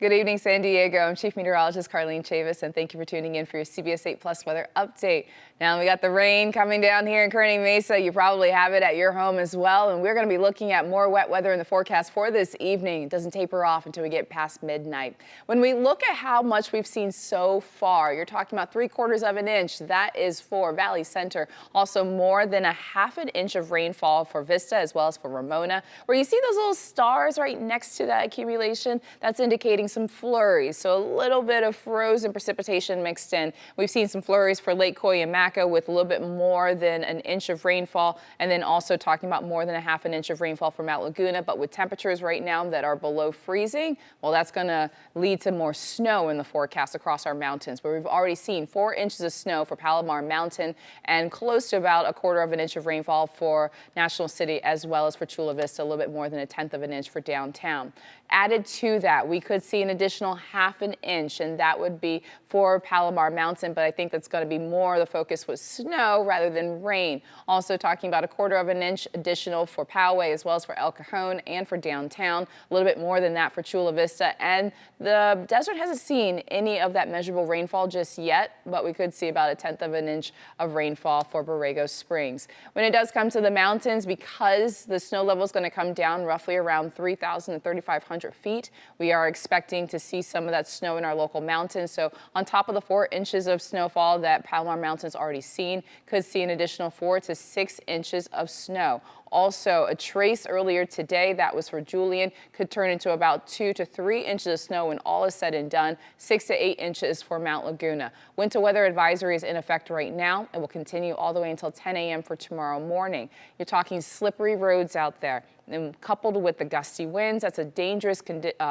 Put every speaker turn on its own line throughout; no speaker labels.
Good evening, San Diego. I'm Chief Meteorologist Carlene Chavis, and thank you for tuning in for your CBS 8 Plus weather update. Now, we got the rain coming down here in Kearney Mesa. You probably have it at your home as well, and we're going to be looking at more wet weather in the forecast for this evening. It doesn't taper off until we get past midnight. When we look at how much we've seen so far, you're talking about 3/4 of an inch. That is for Valley Center. Also, more than a half an inch of rainfall for Vista as well as for Ramona. Where you see those little stars right next to that accumulation, that's indicating some flurries, so a little bit of frozen precipitation mixed in. We've seen some flurries for Lake Cuyamaca with a little bit more than an inch of rainfall, and then also talking about more than a half an inch of rainfall for Mount Laguna. But with temperatures right now that are below freezing, well, that's going to lead to more snow in the forecast across our mountains, where we've already seen 4 inches of snow for Palomar Mountain and close to about a 1/4 of an inch of rainfall for National City, as well as for Chula Vista, a little bit more than a 1/10 of an inch for downtown. Added to that, we could see an additional half an inch, and that would be for Palomar Mountain, but I think that's going to be more the focus with snow rather than rain. Also talking about a 1/4 of an inch additional for Poway, as well as for El Cajon and for downtown, a little bit more than that for Chula Vista. And the desert hasn't seen any of that measurable rainfall just yet, but we could see about a 1/10 of an inch of rainfall for Borrego Springs. When it does come to the mountains, because the snow level is going to come down roughly around 3,000 to 3,500 feet, we are expecting to see some of that snow in our local mountains. So on top of the 4 inches of snowfall that Palomar Mountain's already seen, could see an additional 4 to 6 inches of snow. Also, a trace earlier today that was for Julian could turn into about 2 to 3 inches of snow when all is said and done. 6 to 8 inches for Mount Laguna. Winter weather advisory is in effect right now and will continue all the way until 10 a.m. for tomorrow morning. You're talking slippery roads out there, and coupled with the gusty winds, that's a dangerous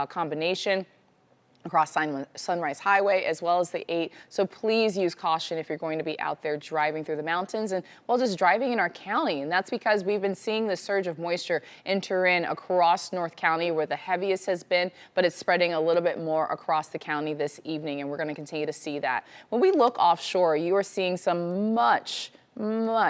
combination across Sunrise Highway as well as the 8. So please use caution if you're going to be out there driving through the mountains and, well, just driving in our county. And that's because we've been seeing the surge of moisture enter in across North County where the heaviest has been, but it's spreading a little bit more across the county this evening, and we're going to continue to see that. When we look offshore, you are seeing some much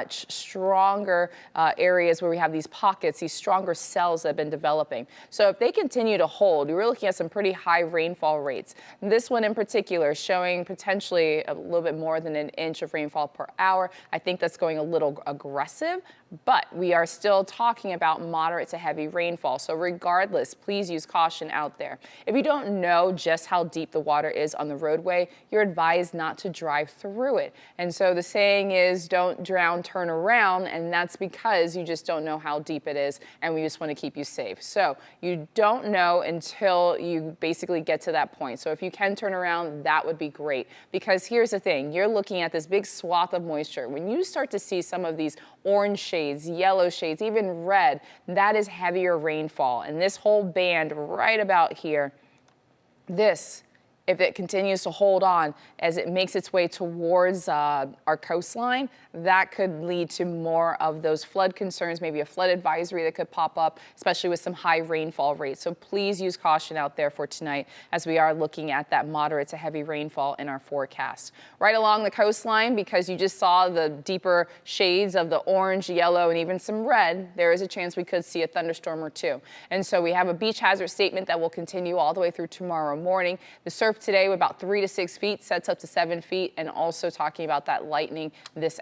stronger areas where we have these pockets, these stronger cells that have been developing. So if they continue to hold, we're looking at some pretty high rainfall rates. This one in particular showing potentially a little bit more than an inch of rainfall per hour. I think that's going a little aggressive, but we are still talking about moderate to heavy rainfall. So regardless, please use caution out there. If you don't know just how deep the water is on the roadway, you're advised not to drive through it. And so the saying is, don't drown, turn around, and that's because you just don't know how deep it is, and we just want to keep you safe. So you don't know until you basically get to that point. So if you can turn around, that would be great, because here's the thing, you're looking at this big swath of moisture. When you start to see some of these orange shades, yellow shades, even red, that is heavier rainfall. And this whole band right about here, this, if it continues to hold on as it makes its way towards our coastline, that could lead to more of those flood concerns, maybe a flood advisory that could pop up, especially with some high rainfall rates. So please use caution out there for tonight as we are looking at that moderate to heavy rainfall in our forecast. Right along the coastline, because you just saw the deeper shades of the orange, yellow, and even some red, there is a chance we could see a thunderstorm or two. And so we have a beach hazard statement that will continue all the way through tomorrow morning. The surf today with about 3 to 6 feet, sets up to 7 feet, and also talking about that lightning this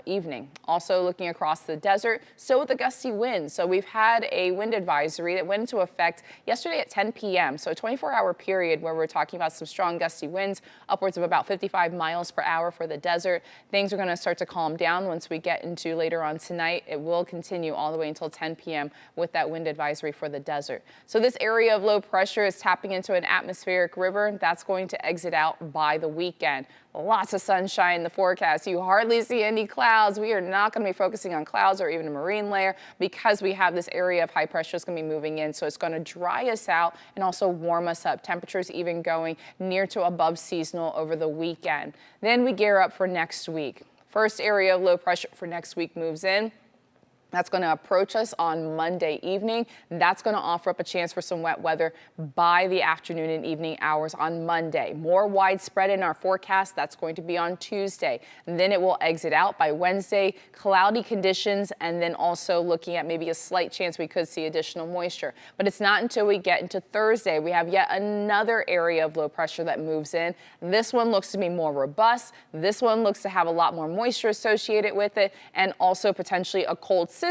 evening. Also looking across the desert, still with the gusty winds. So we've had a wind advisory that went into effect yesterday at 10 p.m. So a 24-hour period where we're talking about some strong gusty winds, upwards of about 55 miles per hour for the desert. Things are going to start to calm down once we get into later on tonight. It will continue all the way until 10 p.m. with that wind advisory for the desert. So this area of low pressure is tapping into an atmospheric river that's going to exit out by the weekend. Lots of sunshine in the forecast. You hardly see any clouds. We are not going to be focusing on clouds or even a marine layer because we have this area of high pressure is going to be moving in. So it's going to dry us out and also warm us up. Temperatures even going near to above seasonal over the weekend. Then we gear up for next week. First area of low pressure for next week moves in. That's going to approach us on Monday evening. That's going to offer up a chance for some wet weather by the afternoon and evening hours on Monday. More widespread in our forecast. That's going to be on Tuesday. And then it will exit out by Wednesday. Cloudy conditions, and then also looking at maybe a slight chance we could see additional moisture. But it's not until we get into Thursday. We have yet another area of low pressure that moves in. This one looks to be more robust. This one looks to have a lot more moisture associated with it, and also potentially a cold system,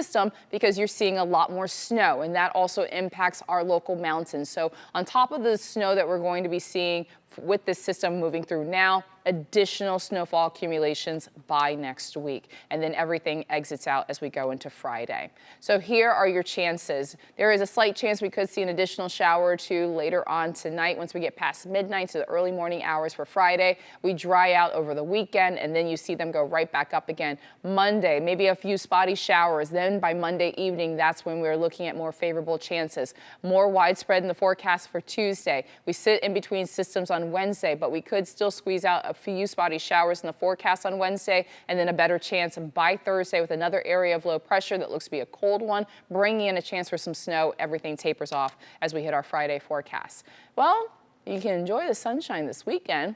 because you're seeing a lot more snow, and that also impacts our local mountains. So on top of the snow that we're going to be seeing with this system moving through now, additional snowfall accumulations by next week, and then everything exits out as we go into Friday. So here are your chances. There is a slight chance we could see an additional shower or two later on tonight once we get past midnight to the early morning hours for Friday. We dry out over the weekend, and then you see them go right back up again. Monday, maybe a few spotty showers. Then by Monday evening, that's when we're looking at more favorable chances. More widespread in the forecast for Tuesday. We sit in between systems on Wednesday, but we could still squeeze out a few spotty showers in the forecast on Wednesday, and then a better chance by Thursday with another area of low pressure that looks to be a cold one, bringing in a chance for some snow. Everything tapers off as we hit our Friday forecast. Well, you can enjoy the sunshine this weekend.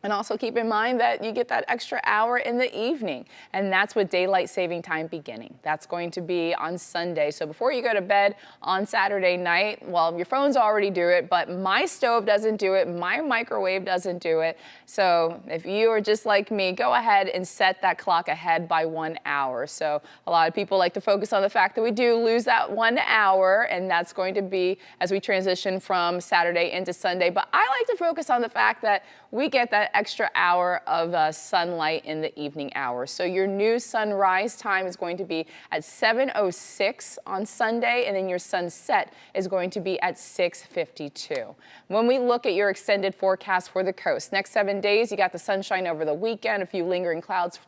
And also keep in mind that you get that extra hour in the evening, and that's with daylight saving time beginning. That's going to be on Sunday. So before you go to bed on Saturday night, well, your phones already do it, but my stove doesn't do it, my microwave doesn't do it. So if you are just like me, go ahead and set that clock ahead by 1 hour. So a lot of people like to focus on the fact that we do lose that 1 hour, and that's going to be as we transition from Saturday into Sunday. But I like to focus on the fact that we get that extra hour of sunlight in the evening hours. So your new sunrise time is going to be at 7:06 on Sunday, and then your sunset is going to be at 6:52. When we look at your extended forecast for the coast, next 7 days, you got the sunshine over the weekend, a few lingering clouds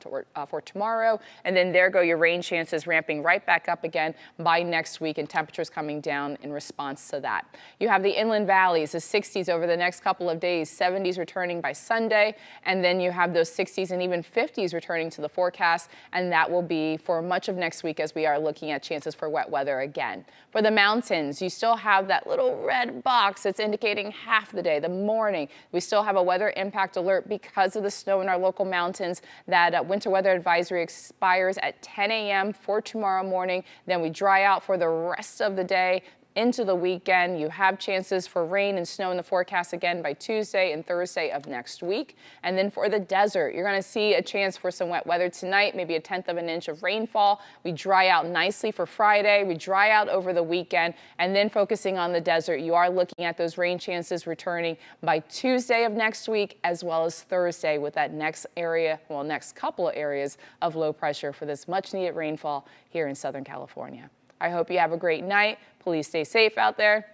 for tomorrow, and then there go your rain chances ramping right back up again by next week, and temperatures coming down in response to that. You have the inland valleys, the 60s over the next couple of days, 70s returning by Sunday, and then you have those 60s and even 50s returning to the forecast, and that will be for much of next week as we are looking at chances for wet weather again. For the mountains, you still have that little red box that's indicating half the day, the morning. We still have a weather impact alert because of the snow in our local mountains. That winter weather advisory expires at 10 a.m. for tomorrow morning. Then we dry out for the rest of the day into the weekend. You have chances for rain and snow in the forecast again by Tuesday and Thursday of next week. And then for the desert, you're going to see a chance for some wet weather tonight, maybe a 1/10 of an inch of rainfall. We dry out nicely for Friday. We dry out over the weekend. And then focusing on the desert, you are looking at those rain chances returning by Tuesday of next week, as well as Thursday, with that next area, well, next couple of areas of low pressure for this much needed rainfall here in Southern California. I hope you have a great night. Please stay safe out there.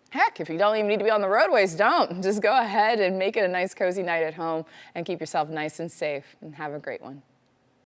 Heck, if you don't even need to be on the roadways, don't. Just go ahead and make it a nice, cozy night at home and keep yourself nice and safe, and have a great one.